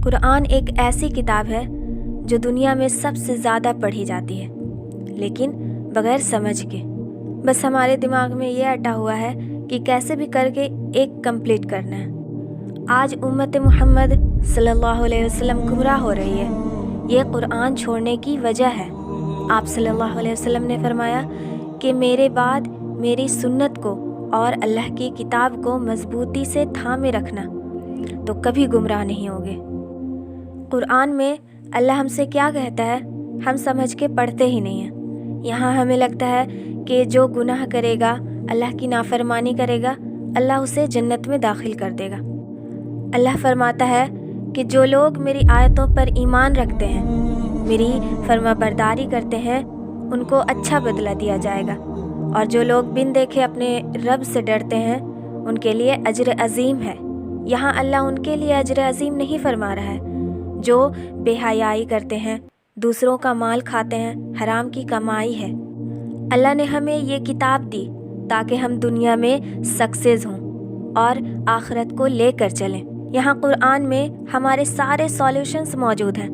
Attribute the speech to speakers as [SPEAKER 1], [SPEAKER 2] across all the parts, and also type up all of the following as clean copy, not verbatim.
[SPEAKER 1] قرآن ایک ایسی کتاب ہے جو دنیا میں سب سے زیادہ پڑھی جاتی ہے، لیکن بغیر سمجھ کے۔ بس ہمارے دماغ میں یہ اٹا ہوا ہے کہ کیسے بھی کر کے ایک کمپلیٹ کرنا ہے۔ آج امت محمد صلی اللہ علیہ وسلم گمراہ ہو رہی ہے، یہ قرآن چھوڑنے کی وجہ ہے۔ آپ صلی اللہ علیہ وسلم نے فرمایا کہ میرے بعد میری سنت کو اور اللہ کی کتاب کو مضبوطی سے تھامے رکھنا تو کبھی گمراہ نہیں ہوگے۔ قرآن میں اللہ ہم سے کیا کہتا ہے ہم سمجھ کے پڑھتے ہی نہیں ہیں۔ یہاں ہمیں لگتا ہے کہ جو گناہ کرے گا، اللہ کی نافرمانی کرے گا، اللہ اسے جنت میں داخل کر دے گا۔ اللہ فرماتا ہے کہ جو لوگ میری آیتوں پر ایمان رکھتے ہیں، میری فرما برداری کرتے ہیں، ان کو اچھا بدلہ دیا جائے گا، اور جو لوگ بن دیکھے اپنے رب سے ڈرتے ہیں ان کے لیے اجر عظیم ہے۔ یہاں اللہ ان کے لیے اجر عظیم نہیں فرما رہا ہے جو بے حیائی کرتے ہیں، دوسروں کا مال کھاتے ہیں، حرام کی کمائی ہے۔ اللہ نے ہمیں یہ کتاب دی تاکہ ہم دنیا میں سکسیس ہوں اور آخرت کو لے کر چلیں۔ یہاں قرآن میں ہمارے سارے سولوشنز موجود ہیں،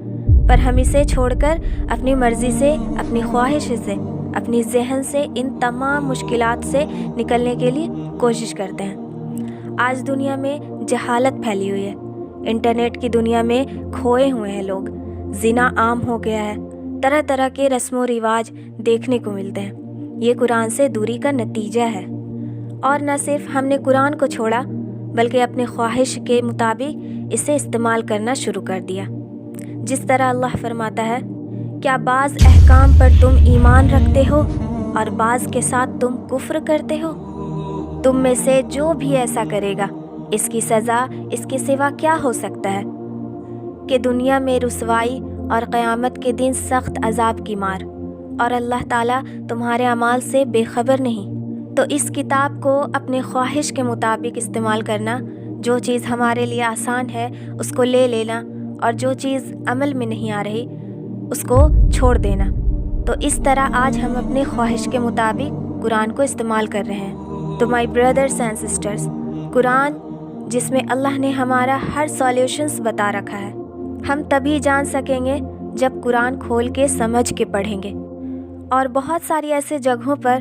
[SPEAKER 1] پر ہم اسے چھوڑ کر اپنی مرضی سے، اپنی خواہش سے، اپنی ذہن سے ان تمام مشکلات سے نکلنے کے لیے کوشش کرتے ہیں۔ آج دنیا میں جہالت پھیلی ہوئی ہے، انٹرنیٹ کی دنیا میں کھوئے ہوئے ہیں لوگ، زنا عام ہو گیا ہے، طرح طرح کے رسم و رواج دیکھنے کو ملتے ہیں۔ یہ قرآن سے دوری کا نتیجہ ہے۔ اور نہ صرف ہم نے قرآن کو چھوڑا بلکہ اپنے خواہش کے مطابق اسے استعمال کرنا شروع کر دیا۔ جس طرح اللہ فرماتا ہے، کیا بعض احکام پر تم ایمان رکھتے ہو اور بعض کے ساتھ تم کفر کرتے ہو؟ تم میں سے جو بھی ایسا کرے گا اس کی سزا اس کے سوا کیا ہو سکتا ہے کہ دنیا میں رسوائی اور قیامت کے دن سخت عذاب کی مار، اور اللہ تعالیٰ تمہارے اعمال سے بے خبر نہیں۔ تو اس کتاب کو اپنے خواہش کے مطابق استعمال کرنا، جو چیز ہمارے لیے آسان ہے اس کو لے لینا، اور جو چیز عمل میں نہیں آ رہی اس کو چھوڑ دینا۔ تو اس طرح آج ہم اپنے خواہش کے مطابق قرآن کو استعمال کر رہے ہیں۔ تو مائی بردرس اینڈ سسٹرز، قرآن جس میں اللہ نے ہمارا ہر سولیوشنز بتا رکھا ہے، ہم تبھی جان سکیں گے جب قرآن کھول کے سمجھ کے پڑھیں گے۔ اور بہت ساری ایسے جگہوں پر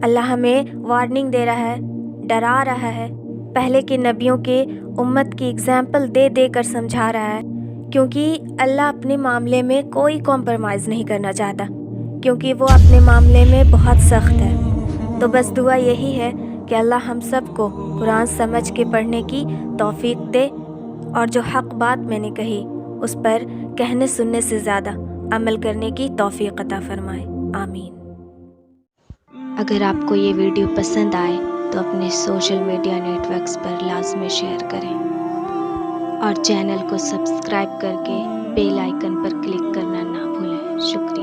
[SPEAKER 1] اللہ ہمیں وارننگ دے رہا ہے، ڈرا رہا ہے، پہلے کے نبیوں کے امت کی اگزامپل دے دے کر سمجھا رہا ہے، کیونکہ اللہ اپنے معاملے میں کوئی کمپرومائز نہیں کرنا چاہتا، کیونکہ وہ اپنے معاملے میں بہت سخت ہے۔ تو بس دعا یہی ہے کہ اللہ ہم سب کو قرآن سمجھ کے پڑھنے کی توفیق دے، اور جو حق بات میں نے کہی اس پر کہنے سننے سے زیادہ عمل کرنے کی توفیق عطا فرمائے، آمین۔
[SPEAKER 2] اگر آپ کو یہ ویڈیو پسند آئے تو اپنے سوشل میڈیا نیٹ ورکس پر لازمی شیئر کریں، اور چینل کو سبسکرائب کر کے بیل آئیکن پر کلک کرنا نہ بھولیں۔ شکریہ۔